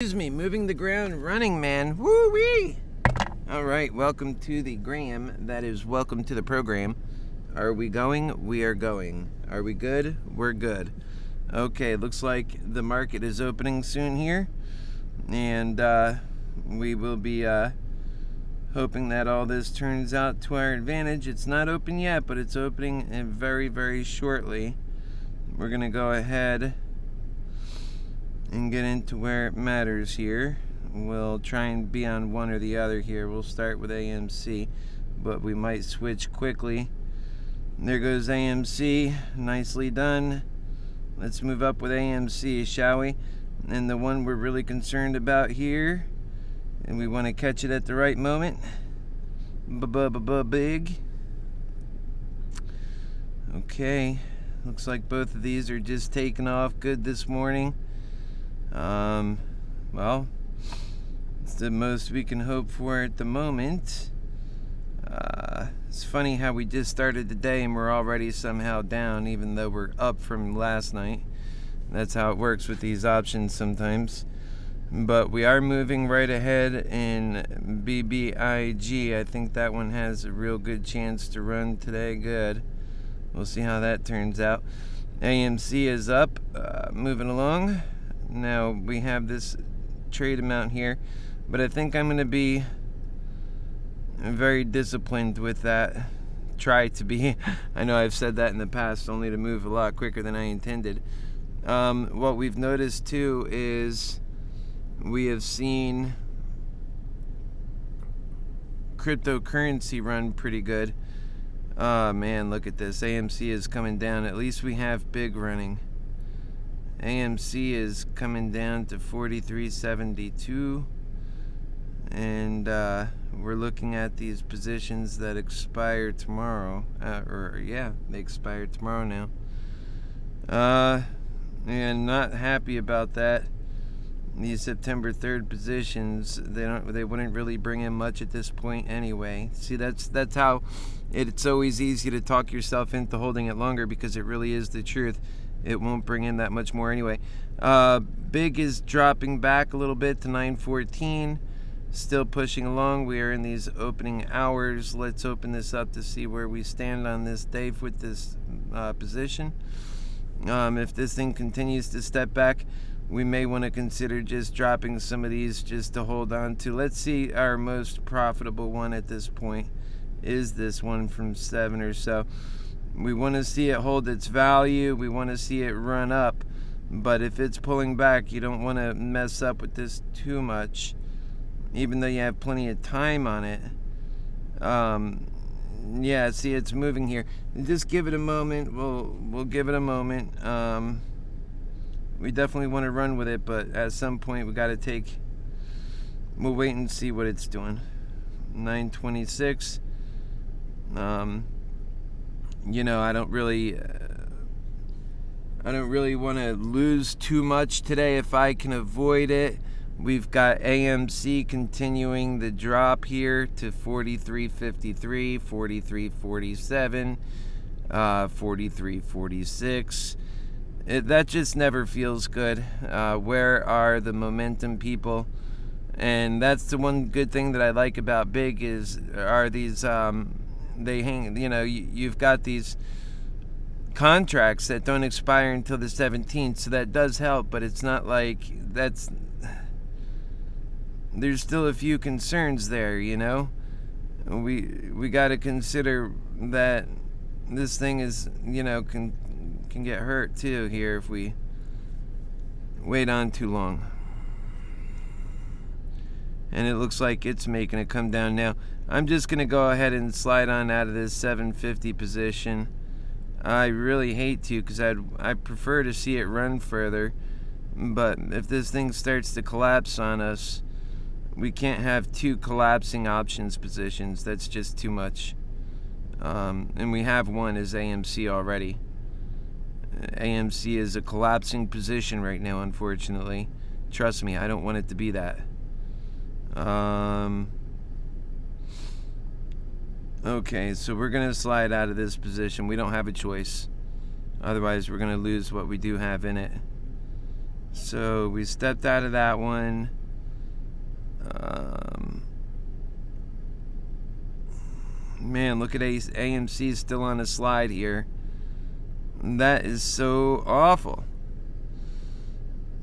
Excuse me, moving the ground, running, man. Woo-wee! All right, welcome to the gram. That is, welcome to the program. Are we going? We are going. Are we good? We're good. Okay, looks like the market is opening soon here. And we will be hoping that all this turns out to our advantage. It's not open yet, but it's opening very, very shortly. We're going to go ahead and get into where it matters here. We'll try and be on one or the other here. We'll start with AMC, but we might switch quickly. There goes AMC, nicely done. Let's move up with AMC, shall we? And the one we're really concerned about here, and we want to catch it at the right moment. Big. Okay, looks like both of these are just taking off good this morning. Well, it's the most we can hope for at the moment. It's funny how we just started the day and we're already somehow down, even though we're up from last night. That's how it works with these options sometimes. But we are moving right ahead in BBIG. I think that one has a real good chance to run today. Good. We'll see how that turns out. AMC is up, moving along. Now we have this trade amount here, but I think I'm going to be very disciplined with that. Try to be. I know I've said that in the past, only to move a lot quicker than I intended. What we've noticed too is we have seen cryptocurrency run pretty good. Oh man, look at this. AMC is coming down. At least we have big running. AMC is coming down to 43.72, and we're looking at these positions that expire tomorrow. They expire tomorrow now. And not happy about that. These September 3rd positions, they wouldn't really bring in much at this point anyway. See, that's how it's always easy to talk yourself into holding it longer, because it really is the truth. It won't bring in that much more anyway. Big is dropping back a little bit to 914. Still pushing along. We are in these opening hours. Let's open this up to see where we stand on this day with this position. If this thing continues to step back, we may want to consider just dropping some of these just to hold on to. Let's see, our most profitable one at this point is this one from 7 or so. We want to see it hold its value. We want to see it run up. But if it's pulling back, you don't want to mess up with this too much, even though you have plenty of time on it. Yeah, see, it's moving here. Just give it a moment. We'll give it a moment. We definitely want to run with it, but at some point we'll wait and see what it's doing. 926. You know, I don't really want to lose too much today if I can avoid it. We've got AMC continuing the drop here to 43.53, 43.47, 43.46. That just never feels good. Where are the momentum people? And that's the one good thing that I like about Big are these they hang, you've got these contracts that don't expire until the 17th, so that does help, but it's not like there's still a few concerns there, we got to consider that this thing is, can get hurt too here if we wait on too long. And it looks like it's making it come down now. I'm just going to go ahead and slide on out of this 750 position. I really hate to, because I prefer to see it run further. But if this thing starts to collapse on us, we can't have two collapsing options positions. That's just too much. And we have one as AMC already. AMC is a collapsing position right now, unfortunately. Trust me, I don't want it to be that. Okay, so we're going to slide out of this position. We don't have a choice. Otherwise, we're going to lose what we do have in it. So we stepped out of that one. Man, look at AMC still on a slide here. That is so awful.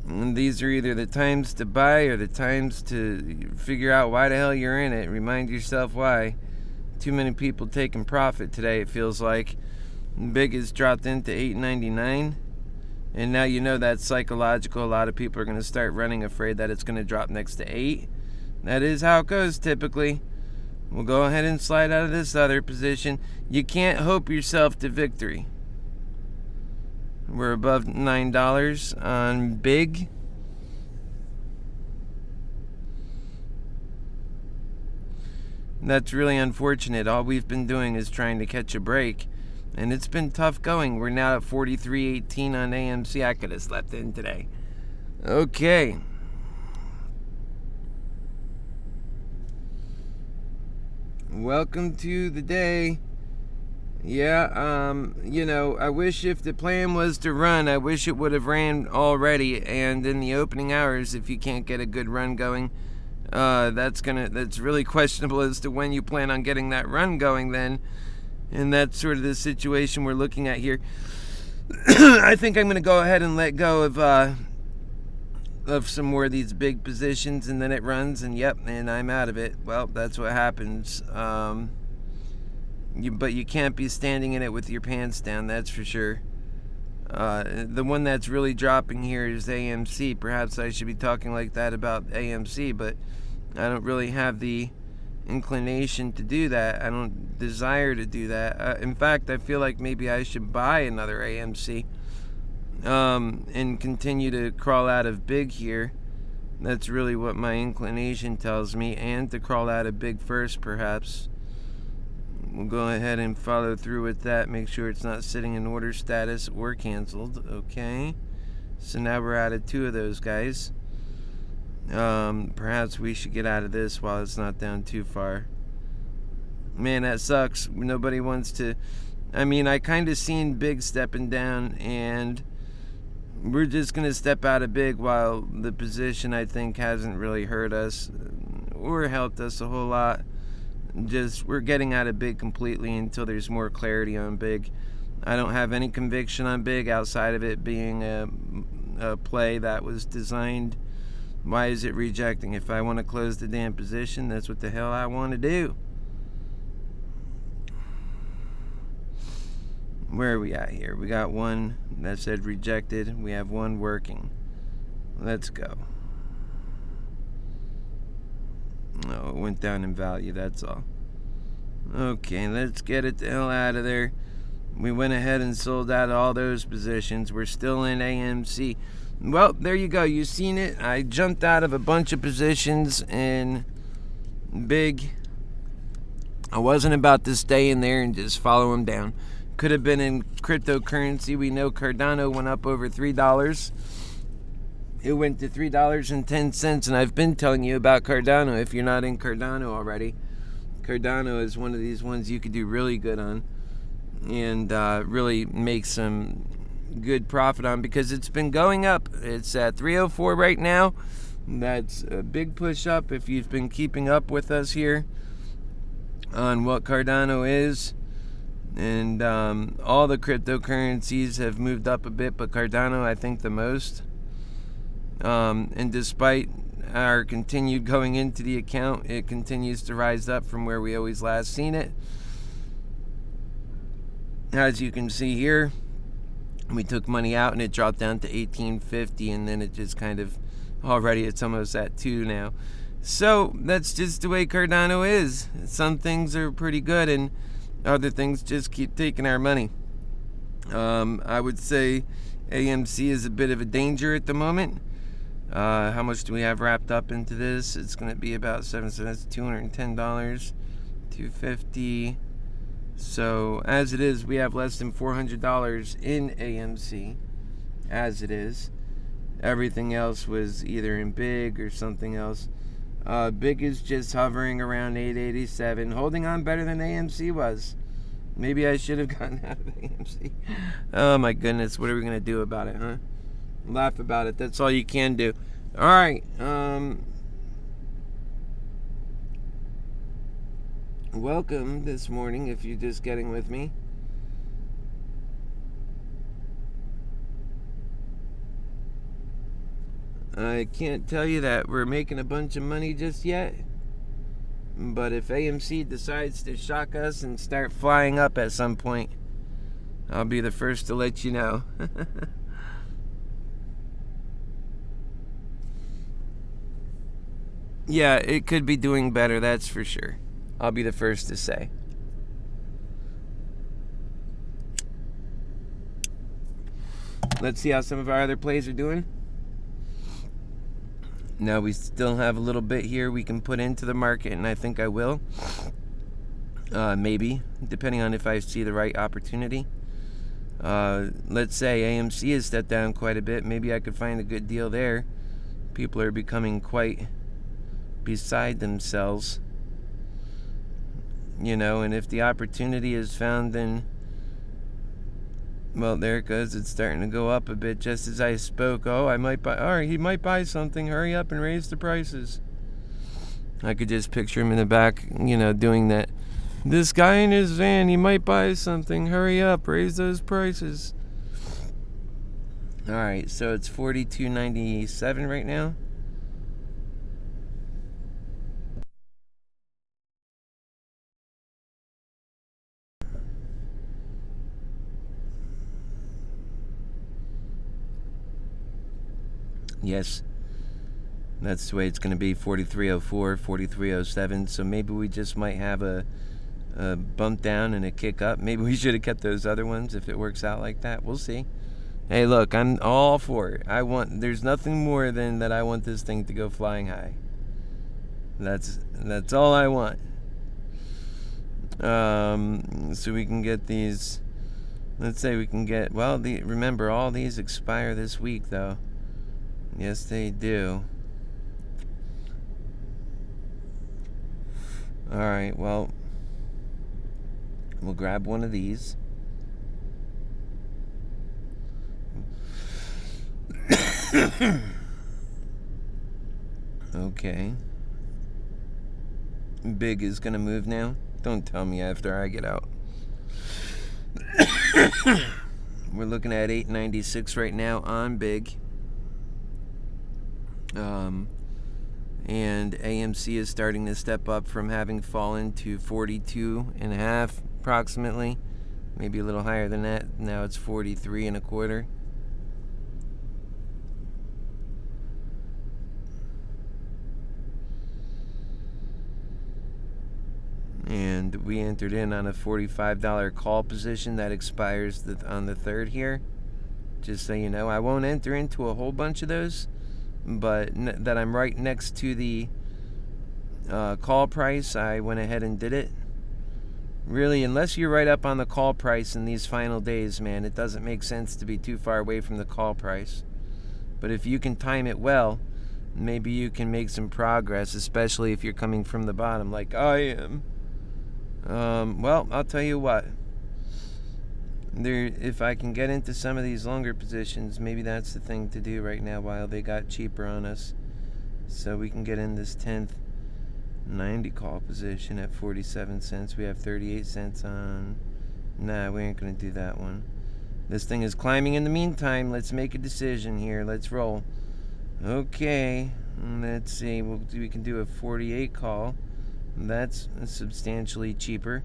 And these are either the times to buy or the times to figure out why the hell you're in it. Remind yourself why. Too many people taking profit today, it feels like. Big has dropped into $8.99. And now you know that's psychological. A lot of people are going to start running afraid that it's going to drop next to 8. That is how it goes typically. We'll go ahead and slide out of this other position. You can't hope yourself to victory. We're above $9 on Big. That's really unfortunate. All we've been doing is trying to catch a break. And it's been tough going. We're now at 43.18 on AMC. I could have slept in today. Okay. Welcome to the day. Yeah, I wish if the plan was to run, I wish it would have ran already. And in the opening hours, if you can't get a good run going, that's really questionable as to when you plan on getting that run going then. And that's sort of the situation we're looking at here. I think I'm going to go ahead and let go of some more of these big positions, and then it runs, and I'm out of it. Well, that's what happens. But you can't be standing in it with your pants down, that's for sure. The one that's really dropping here is AMC. Perhaps I should be talking like that about AMC, but I don't really have the inclination to do that. I don't desire to do that. In fact, I feel like maybe I should buy another AMC and continue to crawl out of Big here. That's really what my inclination tells me, and to crawl out of Big first, perhaps. We'll go ahead and follow through with that. Make sure it's not sitting in order status or canceled. Okay. So now we're out of 2 of those guys. Perhaps we should get out of this while it's not down too far. Man, that sucks. Nobody wants to. I kind of seen Big stepping down, and we're just going to step out of Big while the position, I think, hasn't really hurt us or helped us a whole lot. We're getting out of Big completely until there's more clarity on Big. I don't have any conviction on Big outside of it being a play that was designed. Why is it rejecting? If I want to close the damn position, that's what the hell I want to do. Where are we at here? We got one that said rejected. We have one working. Let's go. Oh, it went down in value, that's all. Okay, let's get it the hell out of there. We went ahead and sold out all those positions. We're still in AMC. Well, there you go. You've seen it. I jumped out of a bunch of positions in Big. I wasn't about to stay in there and just follow them down. Could have been in cryptocurrency. We know Cardano went up over $3. It went to $3.10, and I've been telling you about Cardano. If you're not in Cardano already, Cardano is one of these ones you could do really good on and really make some good profit on, because it's been going up. It's at 304 right now. That's a big push up if you've been keeping up with us here on what Cardano is. And all the cryptocurrencies have moved up a bit, but Cardano, I think, the most. And despite our continued going into the account, it continues to rise up from where we always last seen it. As you can see here, we took money out and it dropped down to $18.50, and then it just kind of, already it's almost at 2 now. So that's just the way Cardano is. Some things are pretty good and other things just keep taking our money. I would say AMC is a bit of a danger at the moment. How much do we have wrapped up into this? It's going to be about 7 cents, $210, $250. So as it is, we have less than $400 in AMC. As it is, everything else was either in Big or something else. Big is just hovering around 887, holding on better than AMC was. Maybe I should have gotten out of AMC. Oh my goodness, what are we going to do about it, huh? laugh about it. That's all you can do. All right. Welcome this morning if you're just getting with me. I can't tell you that we're making a bunch of money just yet, but if AMC decides to shock us and start flying up at some point, I'll be the first to let you know. Yeah, it could be doing better, that's for sure. I'll be the first to say. Let's see how some of our other plays are doing. Now we still have a little bit here we can put into the market, and I think I will. Maybe, depending on if I see the right opportunity. Let's say AMC has stepped down quite a bit. Maybe I could find a good deal there. People are becoming quite beside themselves. You know, and if the opportunity is found, then, well, there it goes. It's starting to go up a bit just as I spoke. Oh, I might buy. All right, he might buy something. Hurry up and raise the prices. I could just picture him in the back, you know, doing that. This guy in his van, he might buy something. Hurry up, raise those prices. All right, so it's $42.97 right now. Yes, that's the way it's going to be. 43.04, 43.07. So maybe we just might have a bump down and a kick up. Maybe we should have kept those other ones if it works out like that. We'll see. Hey, look, I'm all for it. There's nothing more than that I want this thing to go flying high. That's all I want. So we can get these. Let's say we can get. Well, remember, all these expire this week, though. Yes, they do. All right, well, we'll grab one of these. Okay. Big is going to move now. Don't tell me after I get out. We're looking at 896 right now on Big. And AMC is starting to step up from having fallen to 42.5 approximately, maybe a little higher than that. Now it's 43.25. And we entered in on a $45 call position that expires on the 3rd here. Just so you know, I won't enter into a whole bunch of those, but that I'm right next to the call price, I went ahead and did it. Really, unless you're right up on the call price in these final days, man, it doesn't make sense to be too far away from the call price. But if you can time it well, maybe you can make some progress, especially if you're coming from the bottom like I am. Well, I'll tell you what. If I can get into some of these longer positions, maybe that's the thing to do right now while they got cheaper on us. So we can get in this 10th 90 call position at 47 cents. We have 38 cents on. Nah, we ain't going to do that one. This thing is climbing in the meantime. Let's make a decision here. Let's roll. Okay. Let's see. We can do a 48 call. That's substantially cheaper.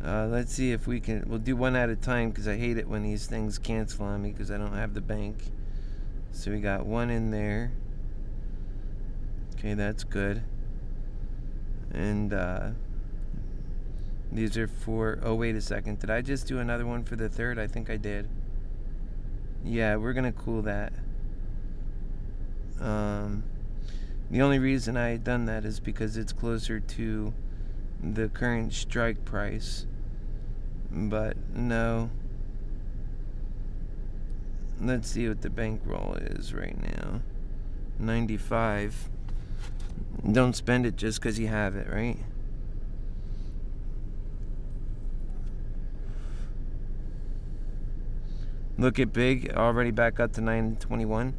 Let's see if we can. We'll do one at a time because I hate it when these things cancel on me because I don't have the bank. So we got one in there. Okay, that's good. And these are for. Oh, wait a second. Did I just do another one for the 3rd? I think I did. Yeah, we're gonna cool that. The only reason I had done that is because it's closer to the current strike price. But no. Let's see what the bankroll is right now. 95. Don't spend it just because you have it, right? Look at Big, already back up to 921.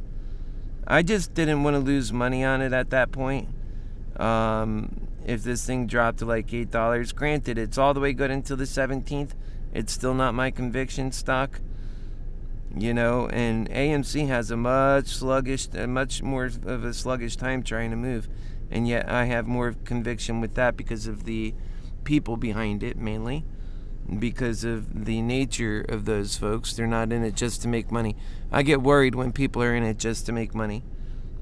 I just didn't want to lose money on it at that point. If this thing dropped to like $8, granted, it's all the way good until the 17th. It's still not my conviction stock. And AMC has a much more of a sluggish time trying to move. And yet I have more conviction with that because of the people behind it, mainly. Because of the nature of those folks. They're not in it just to make money. I get worried when people are in it just to make money.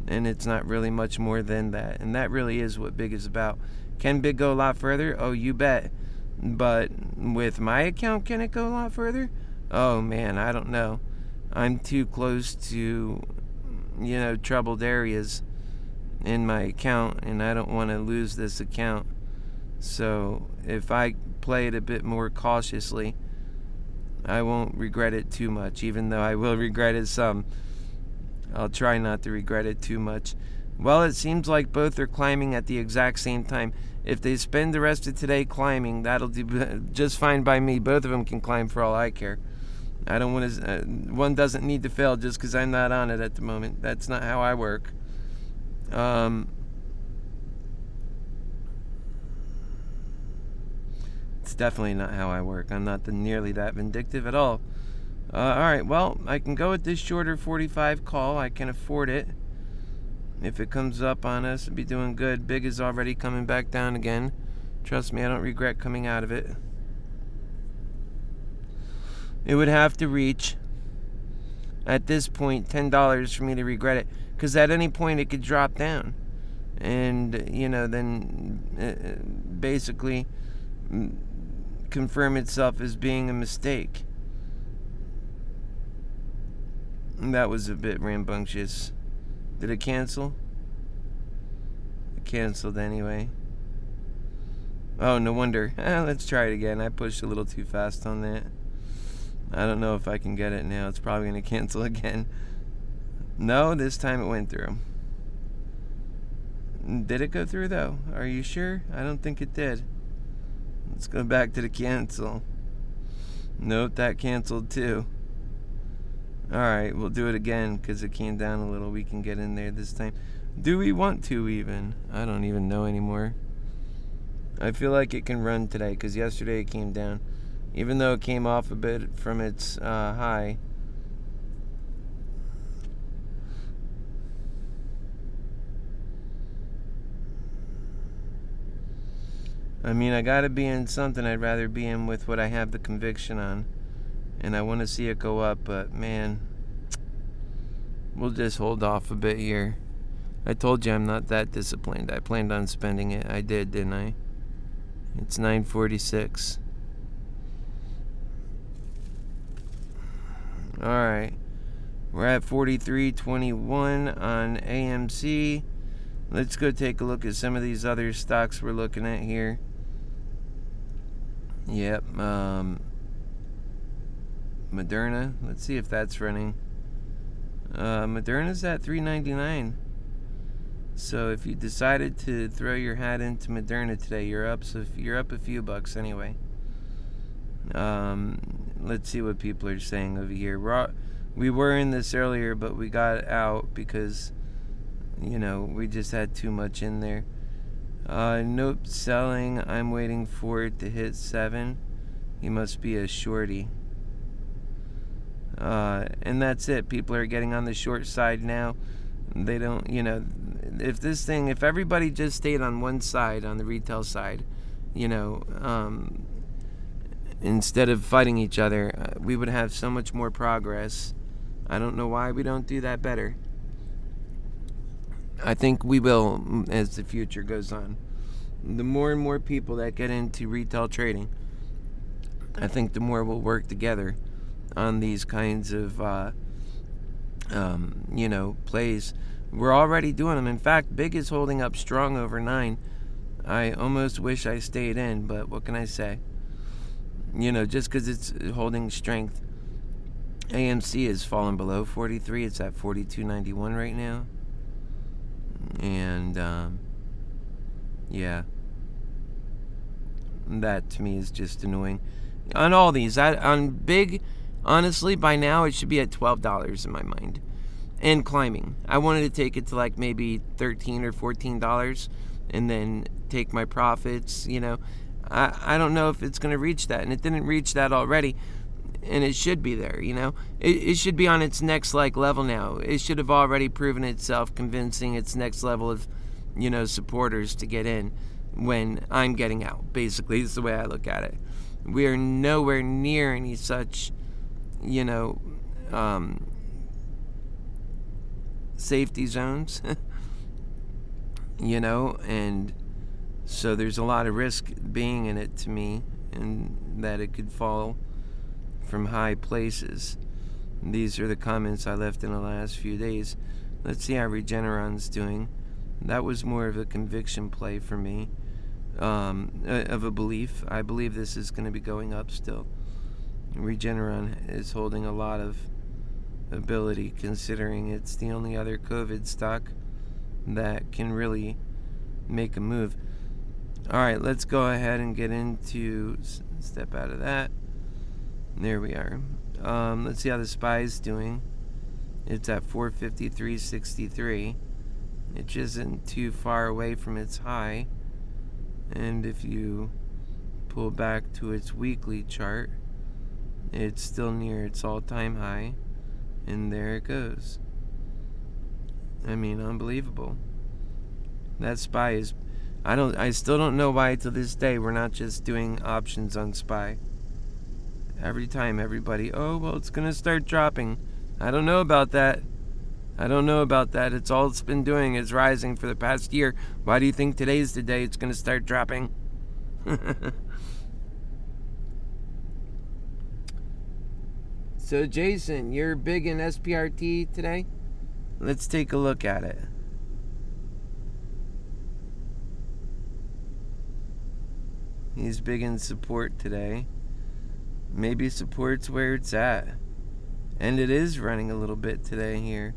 And it's not really much more than that. And that really is what Big is about. Can Big go a lot further? Oh, you bet. But with my account, can it go a lot further? Oh, man, I don't know. I'm too close to, troubled areas in my account. And I don't want to lose this account. So if I play it a bit more cautiously, I won't regret it too much, even though I will regret it some. I'll try not to regret it too much. Well, it seems like both are climbing at the exact same time. If they spend the rest of today climbing, that'll do just fine by me. Both of them can climb for all I care. I don't want to. One doesn't need to fail just because I'm not on it at the moment. That's not how I work. It's definitely not how I work. I'm not nearly that vindictive at all. Alright, well, I can go with this shorter 45 call. I can afford it. If it comes up on us, it'll be doing good. Big is already coming back down again. Trust me, I don't regret coming out of it. It would have to reach, at this point, $10 for me to regret it. Because at any point it could drop down. And, then basically confirm itself as being a mistake. That was a bit rambunctious. Did it cancel? It canceled anyway. Oh, no wonder. Let's try it again. I pushed a little too fast on that. I don't know if I can get it now. It's probably going to cancel again. No, this time it went through. Did it go through, though? Are you sure? I don't think it did. Let's go back to the cancel. Nope, that canceled too. Alright, we'll do it again because it came down a little. We can get in there this time. Do we want to even? I don't even know anymore. I feel like it can run today because yesterday it came down. Even though it came off a bit from its high. I mean, I gotta be in something. I'd rather be in with what I have the conviction on. And I want to see it go up, but man, we'll just hold off a bit here. I told you I'm not that disciplined. I planned on spending it. I did, didn't I? It's 9:46. Alright. We're at 43.21 on AMC. Let's go take a look at some of these other stocks we're looking at here. Yep. Moderna. Let's see if that's running. Moderna's at $3.99. So if you decided to throw your hat into Moderna today, you're up. So you're up a few bucks anyway. Let's see what people are saying over here. We were in this earlier, but we got out because, we just had too much in there. Nope, selling. I'm waiting for it to hit 7. He must be a shorty. And that's it. People are getting on the short side now. They don't, if everybody just stayed on one side, on the retail side, instead of fighting each other, we would have so much more progress. I don't know why we don't do that better. I think we will as the future goes on. The more and more people that get into retail trading, I think the more we'll work together on these kinds of, plays. We're already doing them. In fact, Big is holding up strong over 9. I almost wish I stayed in, but what can I say? Just because it's holding strength. AMC has fallen below 43. It's at 42.91 right now. And, yeah. That to me is just annoying. On all these, on Big, Honestly, by now it should be at $12 in my mind. And climbing. I wanted to take it to like maybe $13 or $14 and then take my profits, I don't know if it's going to reach that, and it didn't reach that already, and it should be there, It should be on its next level now. It should have already proven itself, convincing its next level of, supporters to get in when I'm getting out. Basically, is the way I look at it. We are nowhere near any such, safety zones, and so there's a lot of risk being in it to me, and that it could fall from high places. These are the comments I left in the last few days. Let's see how Regeneron's doing. That was more of a conviction play for me, of a belief. I believe this is going to be going up still. Regeneron is holding a lot of ability, considering it's the only other COVID stock that can really make a move. Alright, let's go ahead and get into, step out of that. There we are. Let's see how the SPY is doing. It's at 453.63. It just isn't too far away from its high, and if you pull back to its weekly chart, it's still near its all-time high, and there it goes. I mean, unbelievable. That SPY is, I still don't know why to this day we're not just doing options on SPY. Every time everybody, oh well, it's gonna start dropping. I don't know about that. It's all it's been doing is rising for the past year. Why do you think today's the day it's gonna start dropping? So Jason, you're big in SPRT today? Let's take a look at it. He's big in support today. Maybe support's where it's at. And it is running a little bit today here.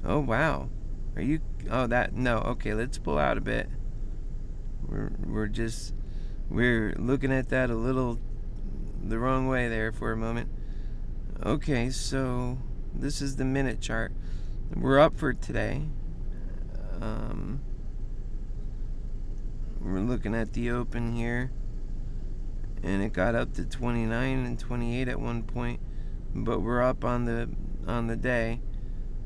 Oh wow. Are you, oh that, no, okay, let's pull out a bit. We're looking at that a little the wrong way there for a moment. Okay, so this is the minute chart. We're up for today. We're looking at the open here, and it got up to 29 and 28 at one point, but we're up on the day,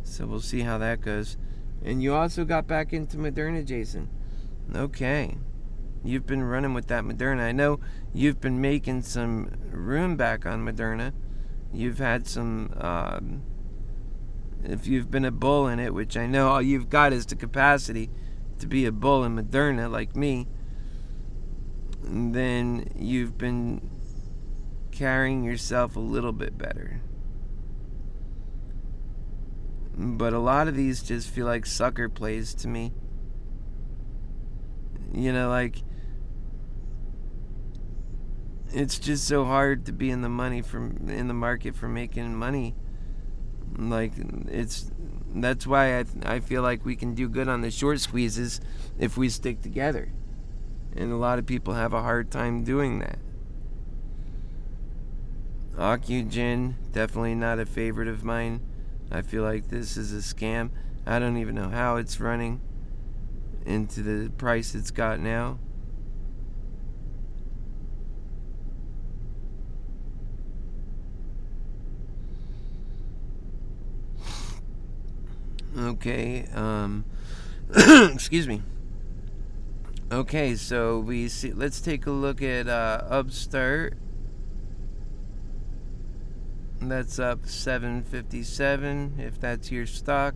so we'll see how that goes. And you also got back into Moderna, Jason. Okay, you've been running with that Moderna. I know you've been making some room back on Moderna. You've had some, if you've been a bull in it, which I know all you've got is the capacity to be a bull in Moderna like me, then you've been carrying yourself a little bit better. But a lot of these just feel like sucker plays to me. It's just so hard to be in the market for making money. That's why I feel like we can do good on the short squeezes if we stick together. And a lot of people have a hard time doing that. Ocugen, definitely not a favorite of mine. I feel like this is a scam. I don't even know how it's running into the price it's got now. Okay, excuse me. Okay, so let's take a look at Upstart. That's up 757 if that's your stock.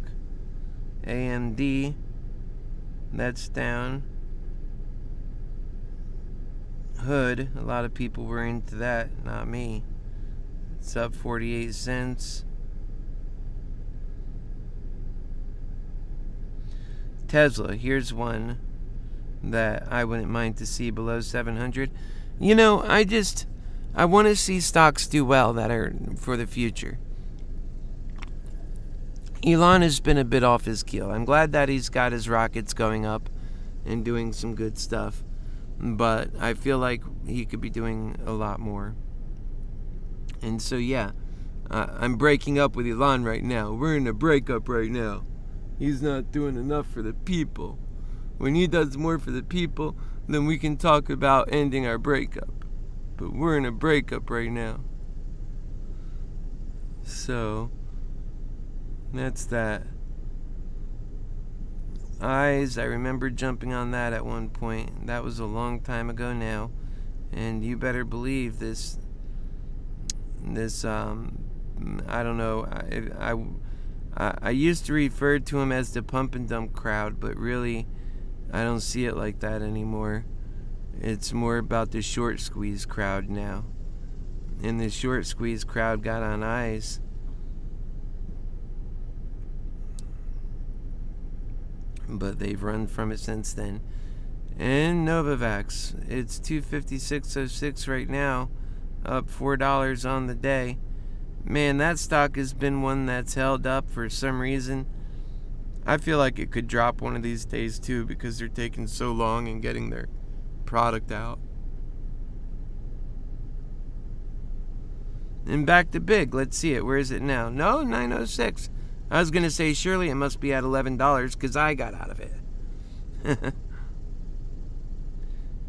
AMD, that's down. Hood, a lot of people were into that, not me. It's up 48 cents. Tesla, here's one that I wouldn't mind to see below 700. I want to see stocks do well that are for the future. Elon has been a bit off his keel. I'm glad that he's got his rockets going up and doing some good stuff, but I feel like he could be doing a lot more. And so yeah, I'm breaking up with Elon right now. We're in a breakup right now. He's not doing enough for the people. When he does more for the people, then we can talk about ending our breakup. But we're in a breakup right now. So, that's that. Eyes, I remember jumping on that at one point. That was a long time ago now. And you better believe this I don't know, I used to refer to him as the pump and dump crowd, but really I don't see it like that anymore. It's more about the short squeeze crowd now. And the short squeeze crowd got on Eyes. But they've run from it since then. And Novavax, it's $256.06 right now, up $4 on the day. Man, that stock has been one that's held up for some reason. I feel like it could drop one of these days too, because they're taking so long in getting their product out. And back to big. Let's see it. Where is it now? No, 906. I was going to say surely it must be at $11 because I got out of it.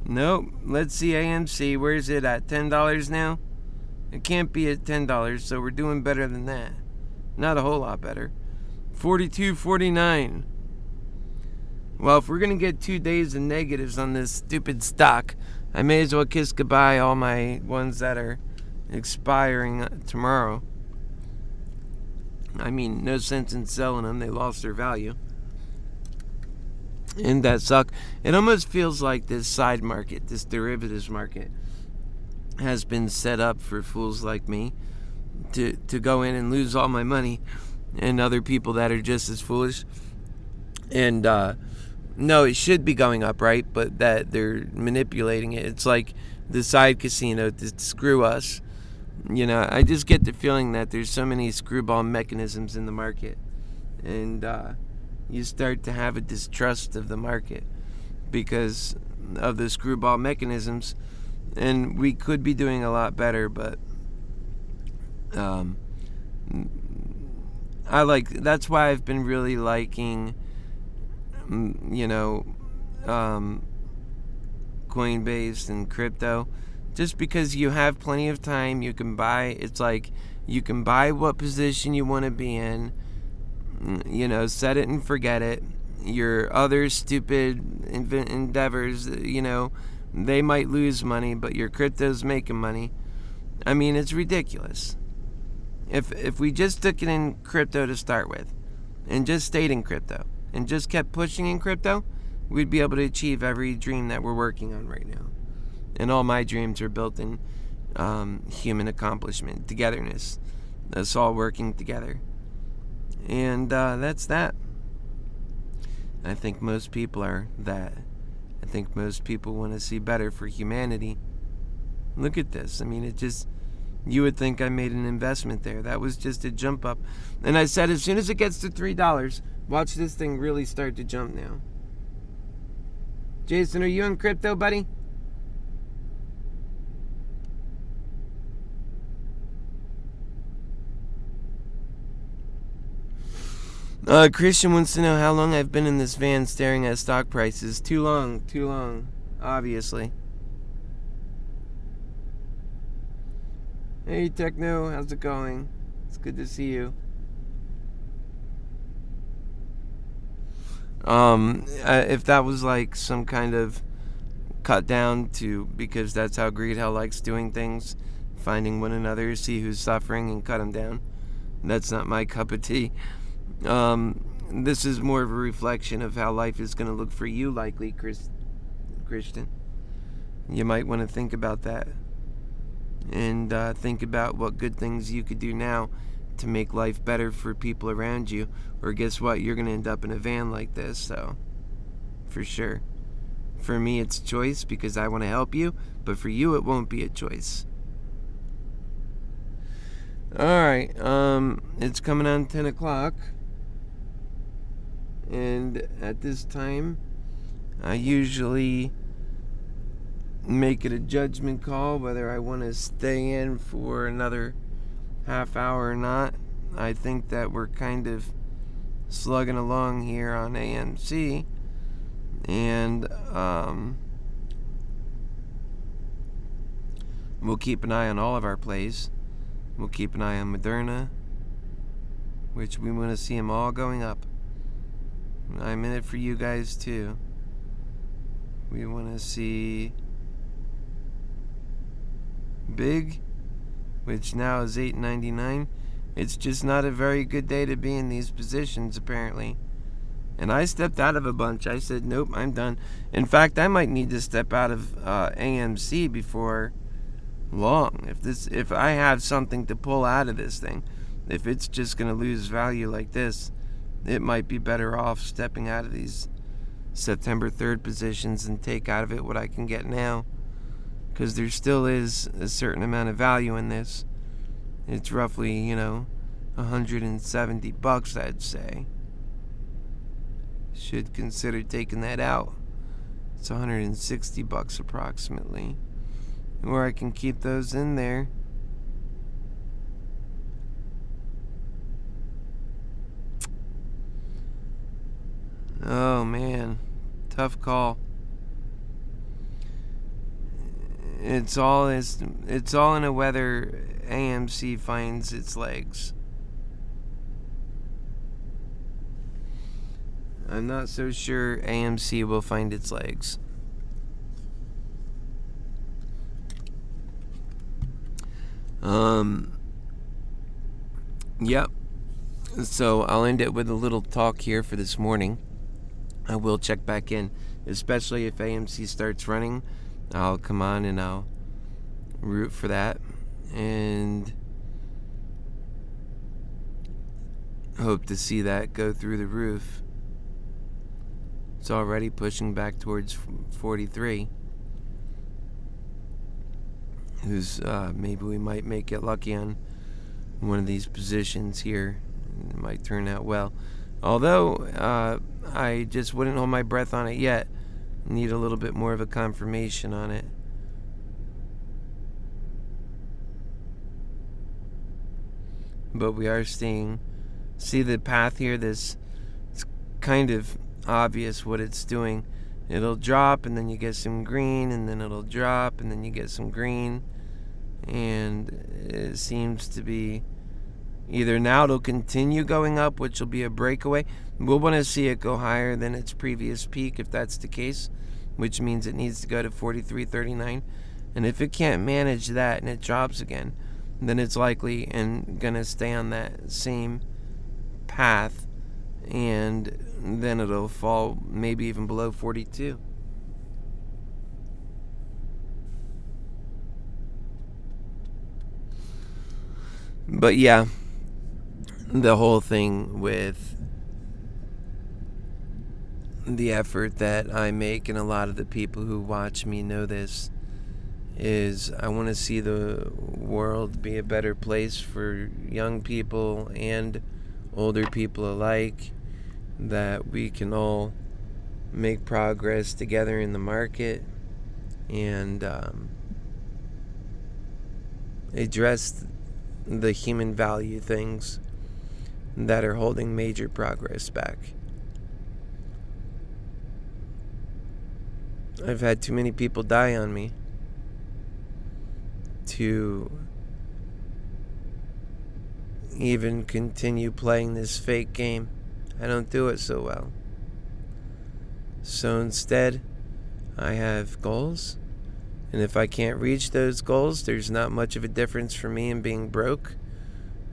Nope. Let's see AMC. Where is it at? $10 now? It can't be at $10, so we're doing better than that. Not a whole lot better. $42.49. Well, if we're going to get 2 days of negatives on this stupid stock, I may as well kiss goodbye all my ones that are expiring tomorrow. I mean, no sense in selling them. They lost their value. And that suck. It almost feels like this side market, this derivatives market, has been set up for fools like me to go in and lose all my money, and other people that are just as foolish. And no, it should be going up, right? But that they're manipulating it. It's like the side casino to screw us. You know, I just get the feeling that there's so many screwball mechanisms in the market, and you start to have a distrust of the market because of the screwball mechanisms. And we could be doing a lot better, but that's why I've been really liking, Coinbase and crypto, just because you have plenty of time. You can buy. It's like you can buy what position you want to be in. Set it and forget it. Your other stupid endeavors, they might lose money, but your crypto's making money. I mean, it's ridiculous. If we just took it in crypto to start with, and just stayed in crypto, and just kept pushing in crypto, we'd be able to achieve every dream that we're working on right now. And all my dreams are built in human accomplishment, togetherness, us all working together. And that's that. I think most people are that. I think most people want to see better for humanity. Look at this. I mean, you would think I made an investment there. That was just a jump up. And I said, as soon as it gets to $3, watch this thing really start to jump now. Jason, are you in crypto, buddy? Christian wants to know how long I've been in this van staring at stock prices. Too long, obviously. Hey, Techno, how's it going? It's good to see you. If that was like some kind of cut down to, because that's how greed hell likes doing things, finding one another, see who's suffering and cut them down. That's not my cup of tea. This is more of a reflection of how life is going to look for you, likely, Christian. You might want to think about that. And think about what good things you could do now to make life better for people around you. Or guess what? You're going to end up in a van like this, so for sure. For me, it's a choice because I want to help you. But for you, it won't be a choice. Alright, it's coming on 10 o'clock. And at this time, I usually make it a judgment call whether I want to stay in for another half hour or not, I think that we're kind of slugging along here on AMC, and we'll keep an eye on all of our plays. We'll keep an eye on Moderna, which we want to see them all going up. I'm in it for you guys too. We want to see BBIG, which now is $8.99. It's just not a very good day to be in these positions, apparently. And I stepped out of a bunch. I said, nope, I'm done. In fact, I might need to step out of AMC before long. If I have something to pull out of this thing, if it's just going to lose value like this, it might be better off stepping out of these September 3rd positions and take out of it what I can get now. Because there still is a certain amount of value in this. It's roughly, $170, I'd say. Should consider taking that out. It's $160 approximately. Or I can keep those in there. Oh man, tough call. It's all in a whether AMC finds its legs. I'm not so sure AMC will find its legs. Yep. So I'll end it with a little talk here for this morning. I will check back in, especially if AMC starts running. I'll come on and I'll root for that and hope to see that go through the roof. It's already pushing back towards 43. Maybe we might get lucky on one of these positions here. It might turn out well. Although I just wouldn't hold my breath on it yet. Need a little bit more of a confirmation on it. But we are see the path here. It's kind of obvious what it's doing. It'll drop and then you get some green, and then it'll drop and then you get some green, and it seems to be either now it'll continue going up, which will be a breakaway. We'll want to see it go higher than its previous peak if that's the case, which means it needs to go to 43.39. And if it can't manage that and it drops again, then it's likely and gonna stay on that same path, and then it'll fall maybe even below 42. But yeah, the whole thing with the effort that I make, and a lot of the people who watch me know this, is I want to see the world be a better place for young people and older people alike, that we can all make progress together in the market and address the human value things that are holding major progress back. I've had too many people die on me to even continue playing this fake game. I don't do it so well. So instead, I have goals, and if I can't reach those goals, there's not much of a difference for me in being broke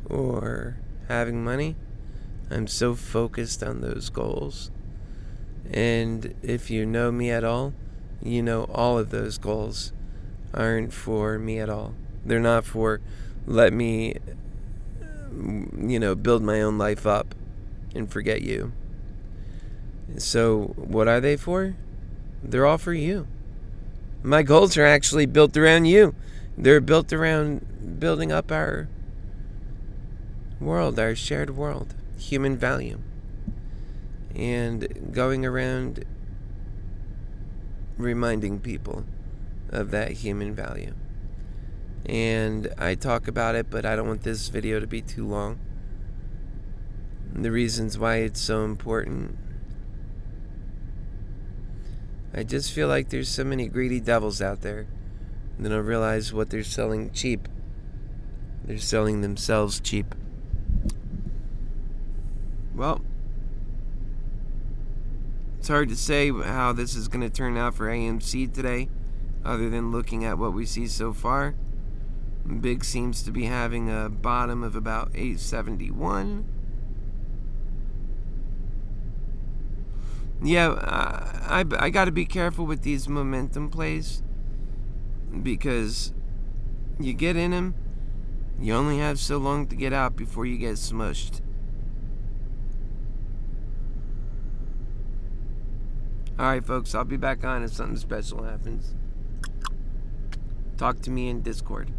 or having money. I'm so focused on those goals. And if you know me at all, you know all of those goals aren't for me at all. They're not for let me, build my own life up and forget you. So what are they for? They're all for you. My goals are actually built around you. They're built around building up our world, our shared world, human value, and going around reminding people of that human value. and I talk about it, but I don't want this video to be too long. And the reasons why it's so important. I just feel like there's so many greedy devils out there that don't realize what they're selling cheap. They're selling themselves cheap. Well, it's hard to say how this is going to turn out for AMC today, other than looking at what we see so far. BIG seems to be having a bottom of about 871. Yeah, I got to be careful with these momentum plays, because you get in them, you only have so long to get out before you get smushed. Alright folks, I'll be back on if something special happens. Talk to me in Discord.